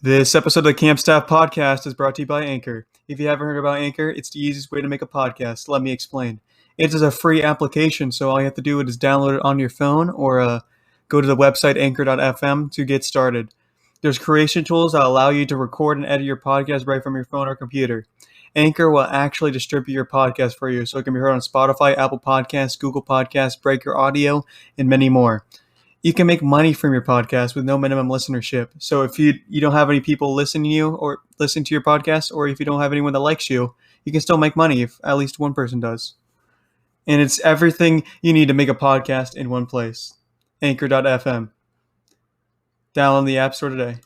This episode of the Camp Staff Podcast is brought to you by Anchor. If you haven't heard about Anchor, it's the easiest way to make a podcast. Let me explain. It is a free application, so all you have to do is download it on your phone or go to the website anchor.fm to get started. There's creation tools that allow you to record and edit your podcast right from your phone or computer. Anchor will actually distribute your podcast for you, so it can be heard on Spotify, Apple Podcasts, Google Podcasts, Breaker Audio, and many more. You can make money from your podcast with no minimum listenership. So if you don't have any people listening to you or listen to your podcast, or if you don't have anyone that likes you, you can still make money if at least one person does. And it's everything you need to make a podcast in one place. Anchor.fm. Download the App Store today.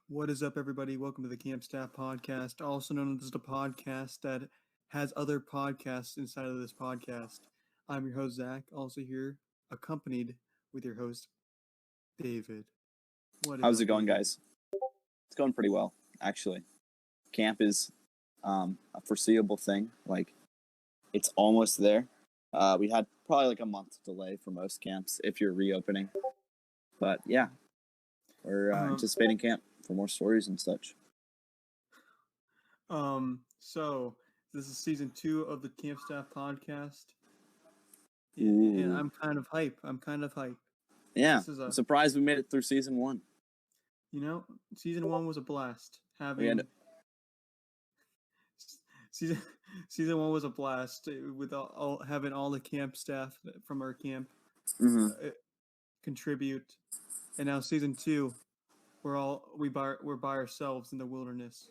What is up, everybody? Welcome to the Camp Staff Podcast, also known as the podcast that has other podcasts inside of this podcast. I'm your host, Zach, also here, accompanied with your host, David. How's it going, guys? It's going pretty well, actually. Camp is a foreseeable thing. Like, it's almost there. We had probably like a month delay for most camps if you're reopening. But yeah, we're anticipating camp for more stories and such. So this is season 2 of the Camp Staff Podcast. And I'm kind of hype. Yeah, I'm surprised we made it through season 1. You know, season 1 was a blast. Season 1 was a blast with having all the camp staff from our camp contribute, and now season 2, we're by ourselves in the wilderness.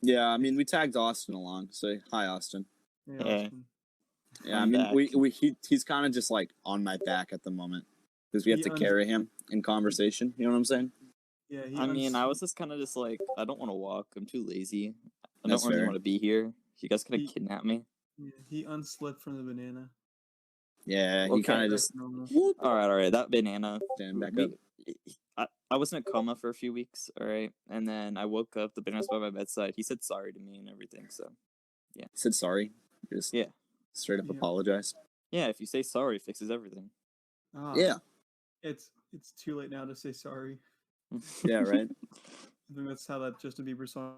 Yeah, I mean, we tagged Austin along. Say hi, Austin. Hey, Austin. Yeah, I mean, he's kind of just like on my back at the moment because we have to carry him in conversation. You know what I'm saying? Yeah. I was just kind of just like, I don't want to walk. I'm too lazy. I don't really want to be here. You guys could have kidnapped me. Yeah, he unslipped from the banana. Yeah, he kind of just. All right. That banana. Stand back up. I was in a coma for a few weeks, all right? And then I woke up, the banana's by my bedside. He said sorry to me and everything, so, yeah. He said sorry? Just straight up apologize? Yeah, if you say sorry, it fixes everything. Yeah. It's too late now to say sorry. Yeah, right? I think that's how that Justin Bieber song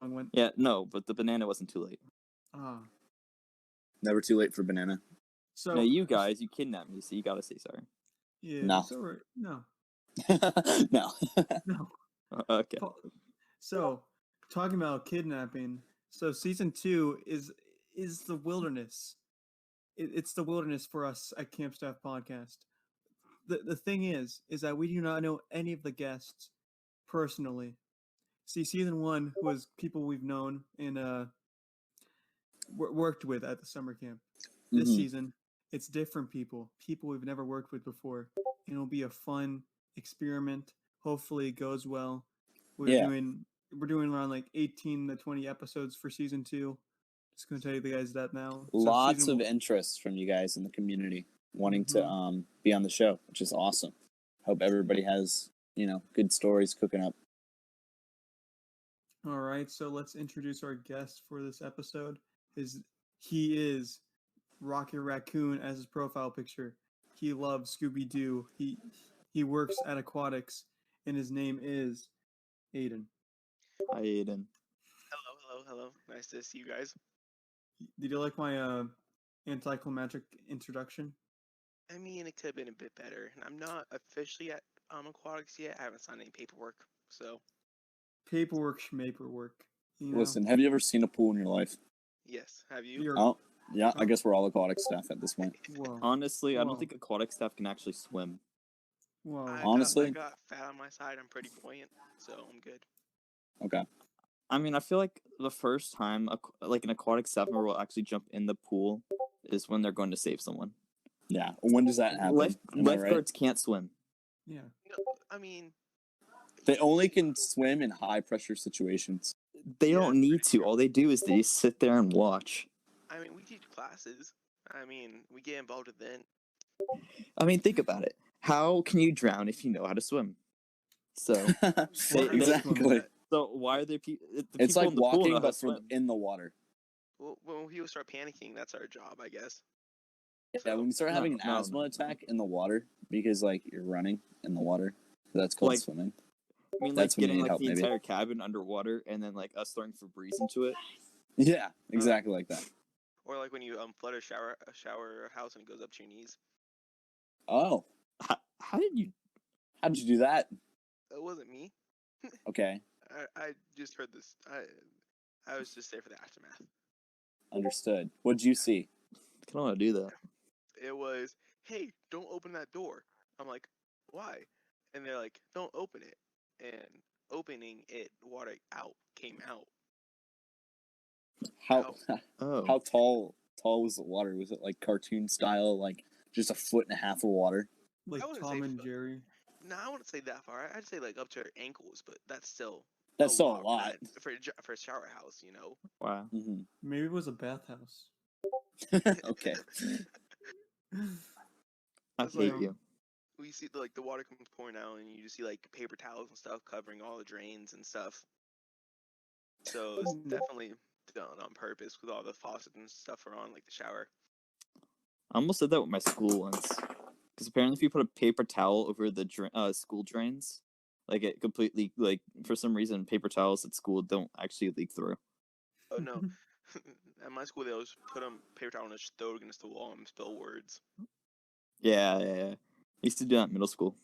went. Yeah, no, but the banana wasn't too late. Never too late for banana. So no, you guys, you kidnapped me, so you gotta say sorry. Yeah, no. It's all right. No. No. Okay. So, talking about kidnapping. So, season 2 is the wilderness. It's the wilderness for us at Camp Staff Podcast. The thing is that we do not know any of the guests personally. See, season 1 was people we've known and worked with at the summer camp. This season, it's different people we've never worked with before. And it'll be a fun experiment. Hopefully it goes well. We're doing around like 18 to 20 episodes for season 2. Just gonna tell you guys that now. Lots of interest from you guys in the community wanting to be on the show, which is awesome. Hope everybody has, good stories cooking up. All right, so let's introduce our guest for this episode. He is Rocket Raccoon as his profile picture. He loves Scooby-Doo. He works at Aquatics, and his name is Aidan. Hi, Aidan. Hello. Nice to see you guys. Did you like my anticlimactic introduction? I mean, it could have been a bit better. I'm not officially at Aquatics yet. I haven't signed any paperwork, so. Paperwork. Listen, have you ever seen a pool in your life? Yes. Have you? Yeah, I guess we're all aquatic staff at this point. Honestly, I don't think aquatic staff can actually swim. Honestly? I got fat on my side. I'm pretty buoyant, so I'm good. Okay. I mean, I feel like the first time an aquatic staff member will actually jump in the pool is when they're going to save someone. Yeah. When does that happen? Lifeguards can't swim. Yeah. No, I mean... They only can swim in high-pressure situations. They don't need to. All they do is they just sit there and watch. I mean, we teach classes. I mean, we get involved with it. I mean, think about it. How can you drown if you know how to swim? So exactly. So why are there people? The It's people like in the pool know walking, how to but for swim. in the water. Well, when people start panicking, that's our job, I guess. Yeah, So, when you start having an No, asthma no. attack in the water because like you're running in the water, that's called Like- swimming. I mean, That's like when you getting need like help, the maybe. entire cabin underwater, and then like us throwing Febreze into it. Yeah, exactly like that. or like when you flood a shower house and it goes up to your knees. Oh, How did you? how did you do that? It wasn't me. Okay, I just heard this. I was just there for the aftermath. understood. What'd you see? I don't want to do that. It was, hey, don't open that door. I'm like, why? And they're like, don't open it. And opening it, water came out. How Oh, how tall was the water? Was it like cartoon style, like just a foot and a half of water? Like I wouldn't Tom say and Jerry. No, I wouldn't say that far. I'd say like up to her ankles, but that's still That's still a lot lot. for a shower house, you know. wow. Hmm. Maybe it was a bathhouse. Okay. I It's hate like- you. We see the water comes pouring out, and you just see like paper towels and stuff covering all the drains and stuff. So it's definitely done on purpose with all the faucets and stuff are on, like the shower. I almost did that with my school once. Because apparently, if you put a paper towel over the school drains, like it completely like for some reason paper towels at school don't actually leak through. Oh no. At my school, they always put paper towel and just throw it against the wall and spell words. Yeah. I used to do that in middle school.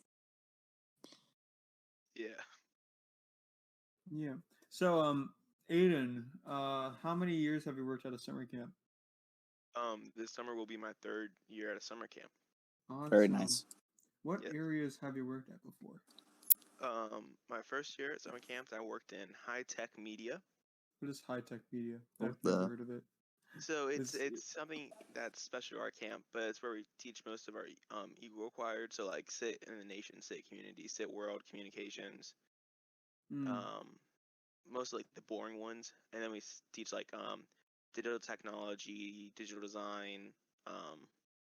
Yeah. Yeah. So, Aidan, how many years have you worked at a summer camp? This summer will be my 3rd year at a summer camp. Awesome. Very nice. What Yep. areas have you worked at before? My first year at summer camp, I worked in high tech media. What is high tech media? What I've never the- heard of it. So it's It's- something that's special to our camp, but it's where we teach most of our equal required. So like sit in the nation, sit community, sit world communications. Mm. Mostly like the boring ones, and then we teach like digital technology, digital design,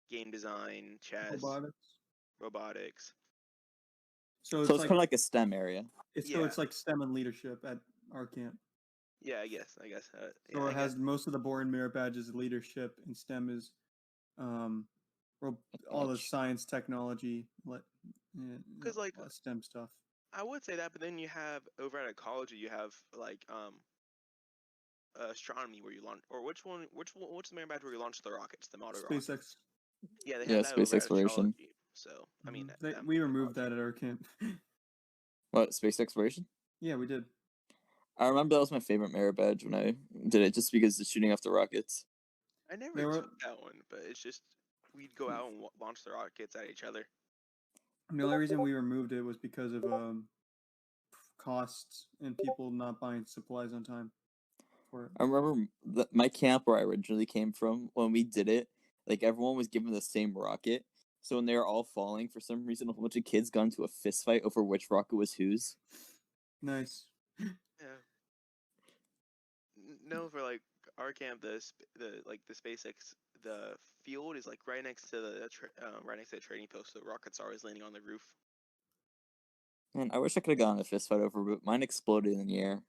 game design, chess, robotics. So So it's it's kind of like a STEM area. so it's like STEM and leadership at our camp. Yeah, I guess. So Yeah, I it has guess. most of the boring merit badges, leadership, and STEM is all the Edge. science, technology, Because like STEM stuff. I would say that, but then you have over at ecology, you have like astronomy where you launch, or what's the main badge where you launch the rockets, the model rockets? SpaceX. Yeah, they Yeah, have that space over at exploration. astrology. So I mean, We removed that at our camp. What, space exploration? Yeah, we did. I remember that was my favorite merit badge when I did it, just because it's shooting off the rockets. I never There were- took that one, but it's just we'd go out and launch the rockets at each other. The only reason we removed it was because of costs and people not buying supplies on time for it. I remember my camp where I originally came from, when we did it, like everyone was given the same rocket. So when they were all falling, for some reason, a whole bunch of kids got into a fist fight over which rocket was whose. Nice. Yeah. No, for like our camp, the SpaceX, the field is like right next to the trading post. So rockets are always landing on the roof. Man, I wish I could have gotten a fist fight over, but mine exploded in the air.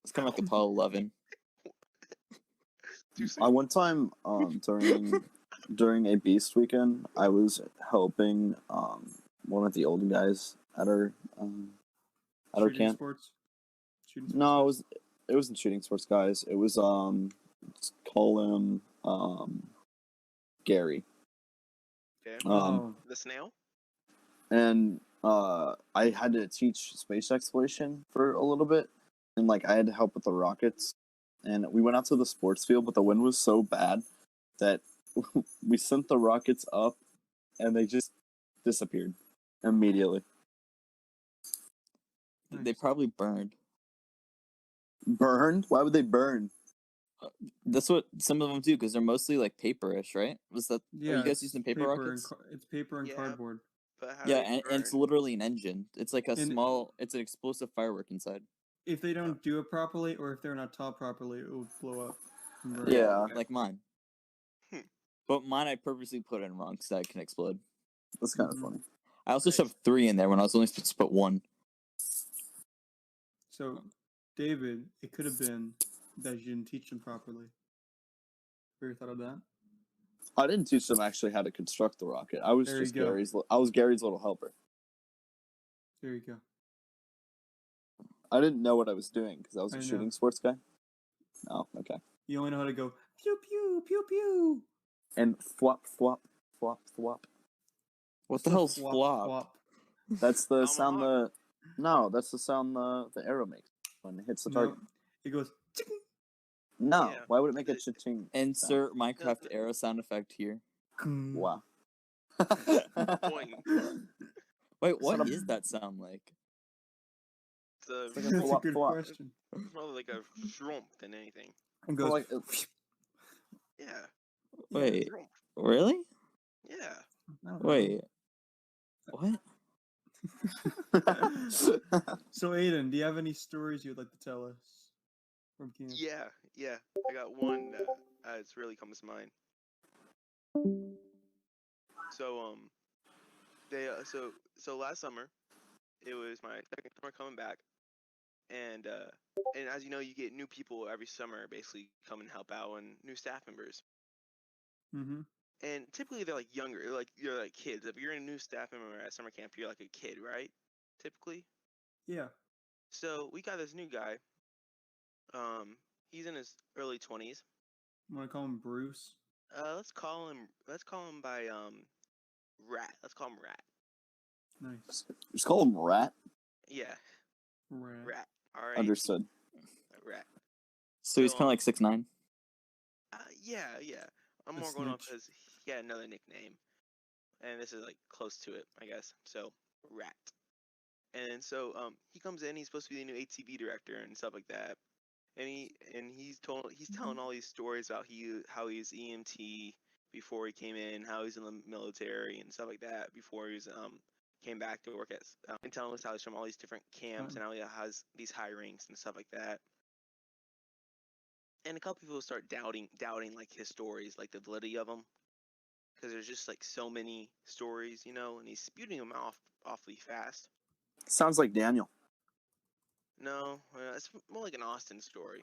It's kind of like Apollo 11. Too I soon. one time during a beast weekend, I was helping one of the older guys at our Shooting camp. sports. Shooting No, sports. it wasn't shooting sports guys. It was let's call him Gary. Okay. Oh, The snail. And I had to teach space exploration for a little bit, and like I had to help with the rockets. And we went out to the sports field, but the wind was so bad that we sent the rockets up, and they just disappeared immediately. They nice. probably burned. Burned? Why would they burn? That's what some of them do, because they're mostly like paperish, right? Was that? Yeah, Are you guys it's using paper rockets? It's paper and Yeah. cardboard. But how Yeah, do they and it's burn? literally an engine. It's like a And- small. It's an explosive firework inside. If they don't do it properly, or if they're not taught properly, it will blow up. and burn. Yeah. Okay. Like mine. Hmm. But mine, I purposely put in wrong so that it can explode. That's kind of Mhm. funny. I also Nice. shoved 3 in there when I was only supposed to put 1. So, David, it could have been that you didn't teach them properly. Ever thought of that? I didn't teach them actually how to construct the rocket. I was There you just go. Gary's little helper. There you go. I didn't know what I was doing because I was I a know. shooting sports guy. Oh, okay. You only know how to go pew pew pew pew. And flop, flop, flop, flop. What the hell's flop? That's the sound Tomahawk. that's the sound the arrow makes when it hits the No, target. it goes chicken. No, Yeah. why would it make a cha-ching sound? Insert Minecraft arrow sound effect here. Wow. Boing. Wait, what Son of- is that sound like? It's a, like a That's a flop, good flop. question. it's more like a shroomp than anything. It Well, goes. like, Yeah. Wait, Shroomp. really? Yeah. I don't know. Wait, what? So, Aidan, do you have any stories you'd like to tell us from camp? Yeah. I got one that it's really comes to mind. So so last summer, it was my second summer coming back, and as you know, you get new people every summer, basically come and help out, and new staff members. Mm-hmm. And typically they're like younger, you're like kids. If you're a new staff member at summer camp, you're like a kid, right? Typically. Yeah. So we got this new guy. He's in his early 20s. Want to call him Bruce? Let's call him by Rat. Let's call him Rat. Nice. just call him Rat. Yeah, Rat. Rat. R-A-T. Understood. Rat. So he's So, kind of like 6'9". Yeah. I'm A more going off snitch. because he had another nickname, and this is like close to it, I guess. So Rat. And so he comes in. He's supposed to be the new ATV director and stuff like that. And he's telling all these stories about how he's EMT before he came in, how he's in the military and stuff like that before he was came back to work at and telling us how he's from all these different camps and how he has these high ranks and stuff like that. And a couple people start doubting like his stories, like the validity of them, because there's just like so many stories, and he's spewing them off awfully fast. Sounds like Daniel. No, it's more like an Austin story.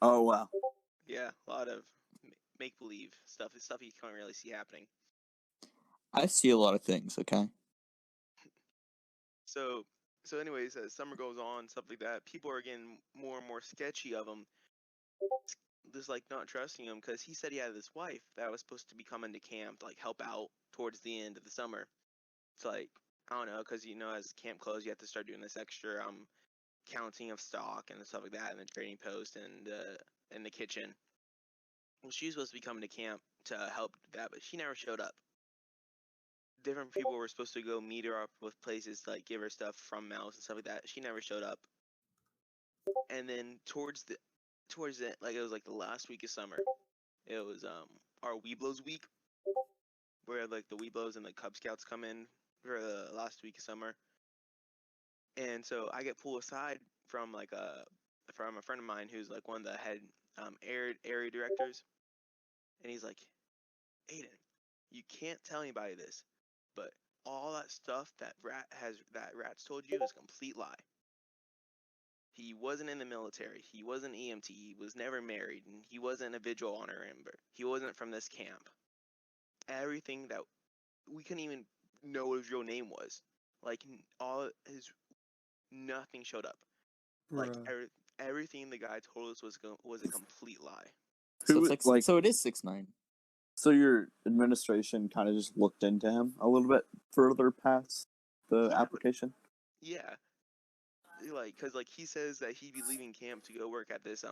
Oh wow. Yeah, a lot of make believe stuff. It's stuff you can't really see happening. I see a lot of things, okay? So anyways, as summer goes on, stuff like that, people are getting more and more sketchy of him. Just like not trusting him because he said he had this wife that was supposed to be coming to camp to like help out towards the end of the summer. It's like I don't know because as camp closed, you have to start doing this extra counting of stock and stuff like that in the trading post and in the kitchen. Well, she was supposed to be coming to camp to help that, but she never showed up. Different people were supposed to go meet her up with places to like give her stuff from Mouse and stuff like that. She never showed up. And then towards the like it was like the last week of summer. It was our Weeblos week, where like the Weeblos and the Cub Scouts come in for the last week of summer. And so I get pulled aside from from a friend of mine who's like one of the head area directors, and he's like, Aidan, you can't tell anybody this, but all that stuff that Rat's told you is a complete lie. He wasn't in the military. He wasn't EMT. He was never married, and he wasn't a vigil honor member. He wasn't from this camp. Everything that we couldn't even know what his real name was. Like nothing showed up. Bruh. Like everything the guy told us was a complete lie. So Who it's like, like so it is 6'9". so your administration kind of just looked into him a little bit further past the Yeah. application? Yeah, because he says that he'd be leaving camp to go work at this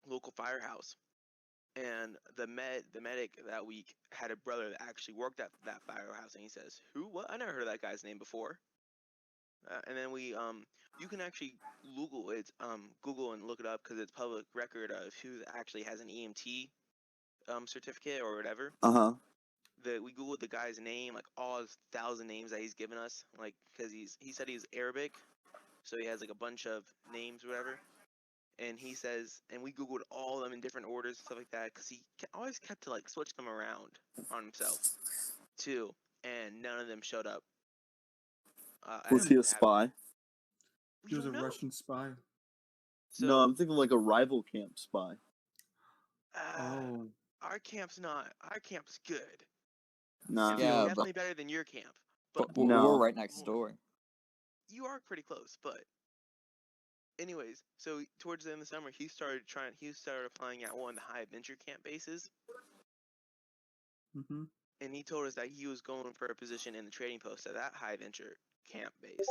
local firehouse, and the medic that week had a brother that actually worked at that firehouse, and he says, "Who? What? I never heard of that guy's name before." And then you can actually Google and look it up because it's public record of who actually has an EMT certificate or whatever. Uh-huh. We Googled the guy's name, like all his 1,000 names that he's given us, like because he said he's Arabic, so he has like a bunch of names, or whatever. And he says, and we Googled all of them in different orders and stuff like that, because he always kept to like switch them around on himself too, and none of them showed up. Was he a spy? We He was a don't know. Russian spy. So, No, I'm thinking like a rival camp spy. Oh. our camp's not. Our camp's good. Nah. It's Yeah, definitely better than your camp. but But No. we're right next door. you are pretty close. But anyways, so towards the end of the summer, he started applying at one of the high adventure camp bases, Mm-hmm. and he told us that he was going for a position in the trading post at that high adventure camp base.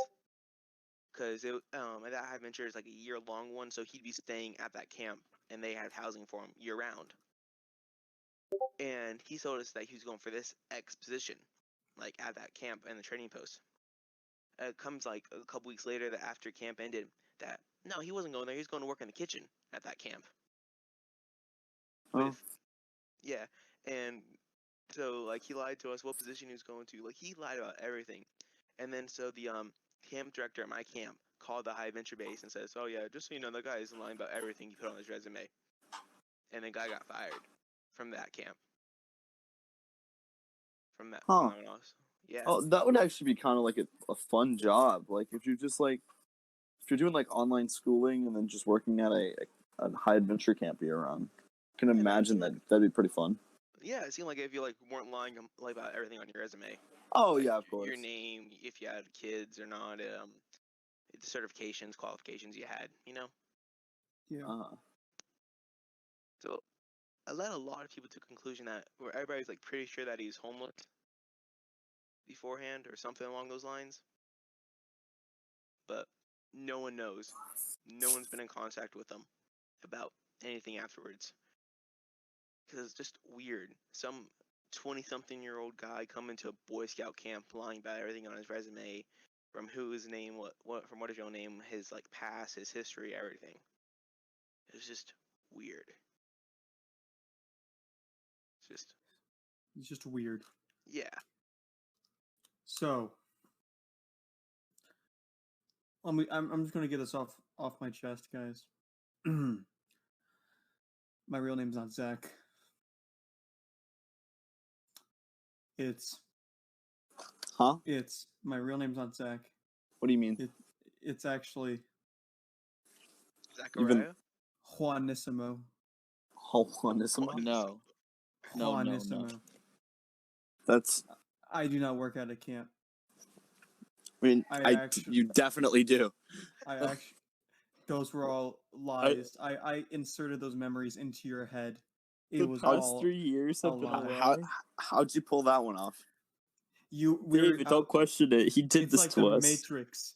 Because at that high adventure is like a year-long one, so he'd be staying at that camp, and they had housing for him year-round. And he told us that he was going for this X position, like at that camp and the trading post. It comes like a couple weeks later that after camp ended, that no, he wasn't going there. He was going to work in the kitchen at that camp. Oh. With yeah, and so like he lied to us what position he was going to. Like he lied about everything. And then so the camp director at my camp called the high adventure base and says, "Oh yeah, just so you know, the guy is lying about everything he put on his resume." And the guy got fired from that camp. From that Huh. from that one else. Yeah. Oh, that would actually be kind of like a fun job. Like if you're just like if you're doing like online schooling and then just working at a high adventure camp year round. I can Yeah, imagine that'd be pretty fun. Yeah, it seemed like if you like weren't lying like about everything on your resume. Oh Like yeah, of course. your name, if you had kids or not, the certifications, qualifications you had, you know. Yeah. So I led a lot of people to the conclusion that where everybody's like pretty sure that he's homeless beforehand or something along those lines. But no one knows. No one's been in contact with him about anything afterwards. Because it's just weird. Some 20-something-year-old guy come into a Boy Scout camp lying about everything on his resume, from who his name, from what is your name, his like past, his history, everything. It's just weird. It's just weird. Yeah. So, I'm just gonna get this off my chest, guys. My real name's not Zach. It's my real name's not Zach. What do you mean? It's actually Zachariah? Juanissimo. Juanissimo? No. Juanissimo. That's. I do not work at a camp. I mean, you definitely do. Those were all lies. I inserted those memories into your head. It The was past all 3 years have been a lie. How'd you pull that one off? David, don't question it. He did it's this like to the us. Matrix.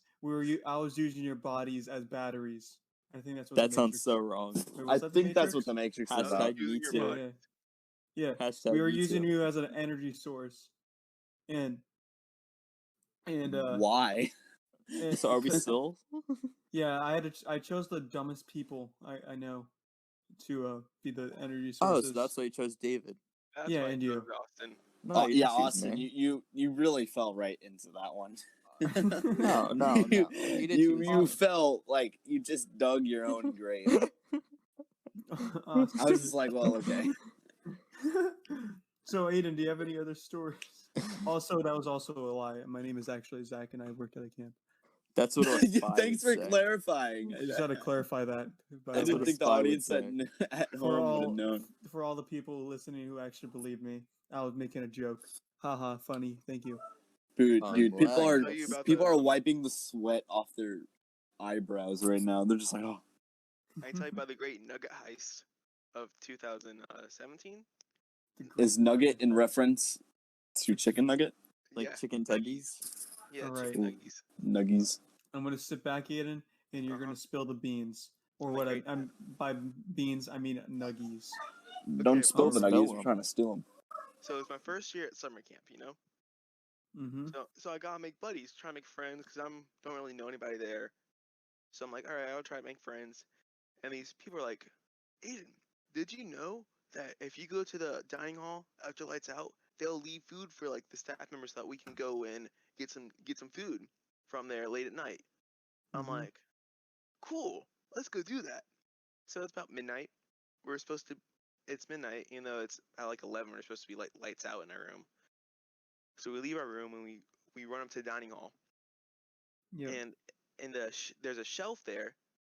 I was using your bodies as batteries. I think that's what That the sounds Matrix. so wrong. Wait, I was that the think that's Matrix? what the Matrix is about. Hashtag me Using your too. body. Yeah. Hashtag We were me using too. you as an energy source, and Why? So are we still? Yeah, I chose the dumbest people I know to be the energy Oh, sources. so that's why you chose David. That's Yeah, why and I you. chose Austin. No, you yeah, didn't choose Austin, me. you really fell right into that one. No. You did choose you me. felt like you just dug your own grave. I was just like, well, okay. So, Aidan, do you have any other stories? Also, that was also a lie. My name is actually Zach, and I worked at a camp. That's what a spy Thanks for would say. clarifying. I just had to clarify that. By I That's the didn't what a way. think the spy would audience say. at For home would have known. For all the people listening who actually believe me, I was making a joke. Haha, funny. Thank you. Dude, Oh, people boy. are Tell you about people the- are wiping the sweat off their eyebrows right now. They're just like, oh. I can tell you about the Great Nugget Heist of 2017. Is nugget in reference to chicken nugget? Like Yeah, chicken tendies. Yeah, All right. chicken nuggies. Nuggies. I'm gonna sit back, Aidan, and you're gonna spill the beans. Or what Okay. I'm by beans, I mean nuggies. Don't spill I'll the spell nuggies. We're them. trying to steal them. So it's my first year at summer camp, you know. Mm-hmm. So I gotta make buddies, try to make friends, cause don't really know anybody there. So I'm like, all right, I'll try to make friends. And these people are like, Aiden, did you know that if you go to the dining hall after lights out, they'll leave food for like the staff members so that we can go and get some food from there late at night. I'm Mhm. like, cool, let's go do that. So it's about midnight. It's midnight, even though it's at like 11, we're supposed to be like lights out in our room. So we leave our room and we run up to the dining hall. Yeah. And there's a shelf there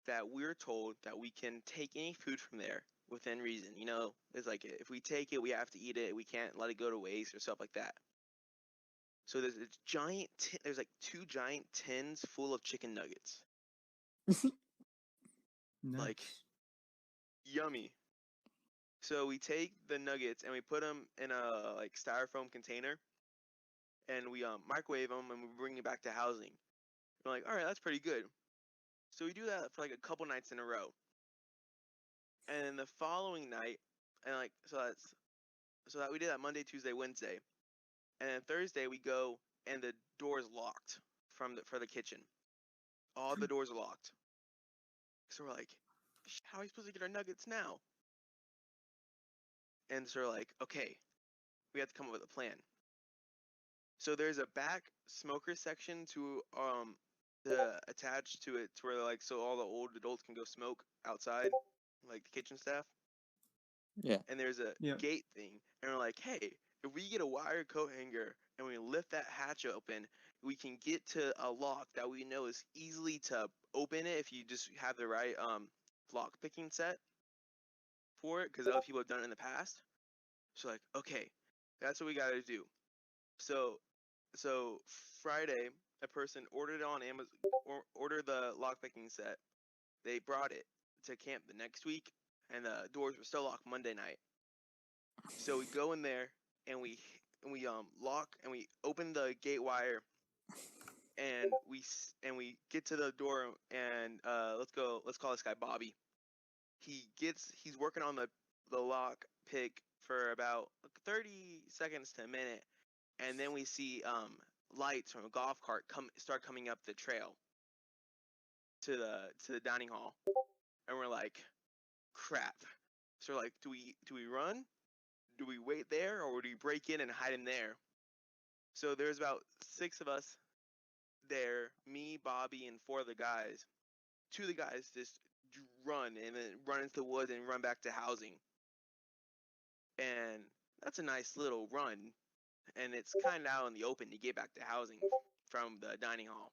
that we're told that we can take any food from there within reason. You know, it's like if we take it, we have to eat it. We can't let it go to waste or stuff like that. So there's a giant. There's like 2 giant tins full of chicken nuggets. Like, Nice. yummy. So we take the nuggets and we put them in a like styrofoam container, and we microwave them and we bring it back to housing. We're like, all right, that's pretty good. So we do that for like a couple nights in a row, and then the following night, and like so that we did that Monday, Tuesday, Wednesday, and then Thursday we go and the door's locked for the kitchen. All the doors are locked. So we're like, how are we supposed to get our nuggets now? And so we're like, okay, we have to come up with a plan. So there's a back smoker section to attached to it to where like so all the old adults can go smoke outside, like the kitchen staff. Yeah. And there's a Yeah. gate thing, and we're like, hey, if we get a wire coat hanger and we lift that hatch open, we can get to a lock that we know is easily to open it if you just have the right lock picking set for it, because other people have done it in the past. So like, okay, that's what we gotta do. So Friday, a person ordered it on Amazon, ordered the lockpicking set. They brought it to camp the next week, and the doors were still locked Monday night. So we go in there and we lock and we open the gate wire, and we get to the door, and let's call this guy Bobby. He's working on the lock pick for about 30 seconds to a minute, and then we see lights from a golf cart start coming up the trail to the dining hall, and we're like, crap. So we're like, do we run? Do we wait there, or do we break in and hide in there? So there's about 6 of us there, me, Bobby, and 4 of the guys. 2 of the guys just run and then run into the woods and run back to housing. And that's a nice little run, and it's kind of out in the open to get back to housing from the dining hall.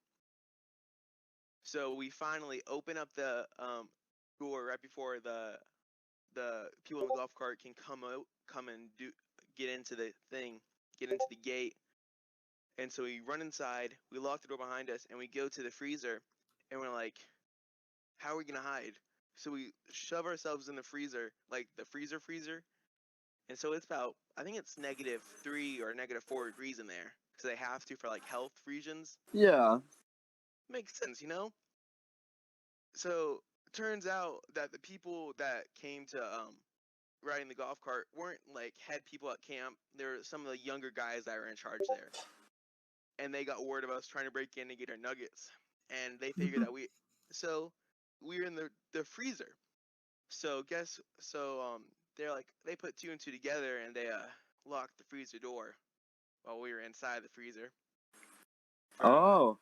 So we finally open up the door right before the people in the golf cart can come and get into the thing, get into the gate. And so we run inside, we lock the door behind us, and we go to the freezer, and we're like, how are we gonna hide? So we shove ourselves in the freezer, like the freezer, and so it's about, I think it's -3 or -4 degrees in there, because they have to for like health reasons. Yeah. Makes sense, you know? So turns out that the people that came to riding the golf cart weren't like head people at camp. They were some of the younger guys that were in charge there, and they got word of us trying to break in and get our nuggets, and they figured that we were in the freezer. So they're like, they put 2 and 2 together, and they locked the freezer door while we were inside the freezer. Oh,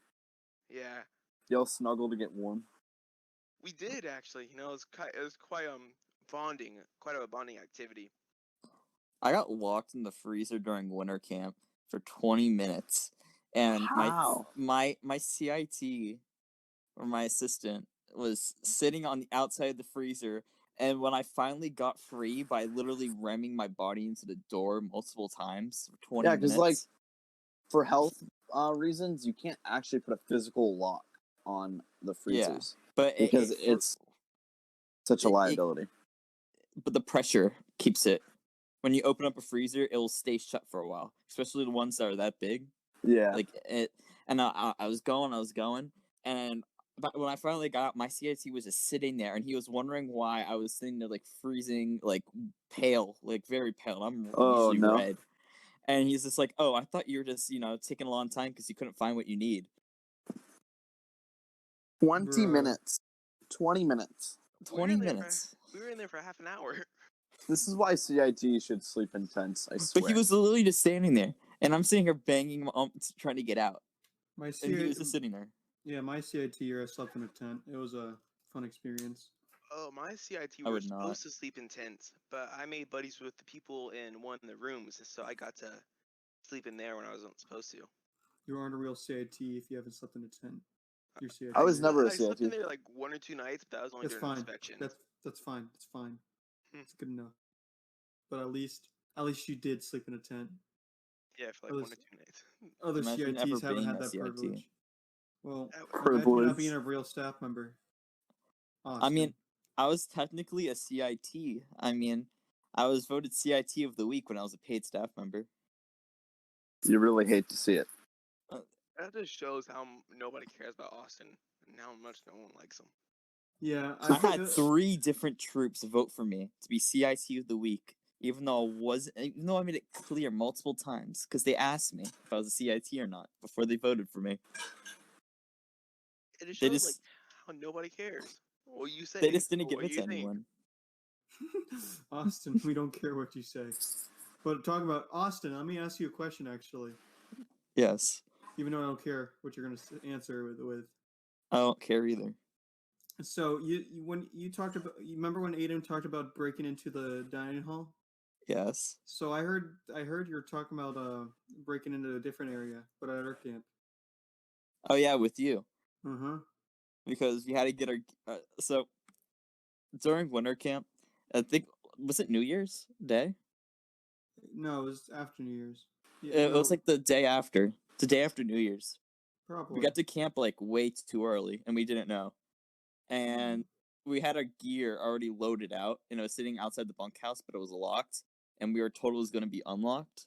Yeah, y'all snuggle to get warm. we did actually. You know, it was quite bonding, quite a bonding activity. I got locked in the freezer during winter camp for 20 minutes, and How? my CIT or my assistant was sitting on the outside of the freezer, and when I finally got free by literally ramming my body into the door multiple times for 20 Yeah, because minutes. like for health reasons, you can't actually put a physical lock on the freezers but because it's such a liability. But the pressure keeps it. When you open up a freezer, it will stay shut for a while, especially the ones that are that big. Yeah. Like it, and I was going, and when I finally got out, my CIT was just sitting there, and he was wondering why I was sitting there like freezing, like pale, like very pale. I'm usually red, and he's just like, "Oh, I thought you were just taking a long time because you couldn't find what you need." 20 minutes. 20 minutes. 20 minutes. We were in there for half an hour. This is why CIT should sleep in tents, I swear. But he was literally just standing there, and I'm sitting here banging him up, trying to get out. And he was just sitting there. Yeah, my CIT year, I slept in a tent. It was a fun experience. Oh, my CIT, I we were would not. supposed to sleep in tents, but I made buddies with the people in one of the rooms, so I got to sleep in there when I wasn't supposed to. You aren't a real CIT if you haven't slept in a tent. Your CIT. I was never a I slept in CIT. there like 1 or 2 nights, but that was only That's during fine. inspections. That's fine. It's fine. Hmm. It's good enough. But at least you did sleep in a tent. Yeah, for like Others- 1 or 2 nights. Other Imagine ever CITs haven't being had a that CIT. privilege. Well, That imagine not Privilege. being a real staff member. I mean, I was technically a CIT. I mean, I was voted CIT of the week when I was a paid staff member. You really hate to see it. That just shows how nobody cares about Austin and how much no one likes him. Yeah, I had 3 different troops vote for me to be CIT of the week, even though I made it clear multiple times because they asked me if I was a CIT or not before they voted for me. It just They shows just like how nobody cares. What you say. they just didn't or give what it to you think. anyone. Austin, we don't care what you say. But talking about Austin, let me ask you a question. Actually, Yes, even though I don't care what you're going to answer with. I don't care either. So when you talked about, you remember when Aidan talked about breaking into the dining hall? Yes. So I heard you're talking about breaking into a different area, but at our camp. Oh yeah, with you Uh-huh. because we had to get our so during winter camp. I think was it New Year's Day? No, it was after New Year's. Yeah, It no, was like the day after New Year's. probably. We got to camp like way too early, and we didn't know. And we had our gear already loaded out, and it was sitting outside the bunkhouse, but it was locked, and we were told it was going to be unlocked.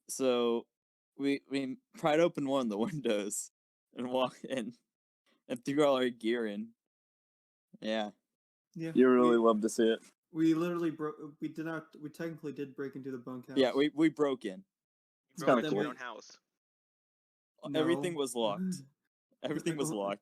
So we pried open one of the windows and walked in and threw all our gear in. Yeah. Yeah. You really love to see it. We literally broke. We did not. We technically did break into the bunkhouse. Yeah, we broke in. You kinda broke into cool. your own house. Everything No. was locked. Everything was locked.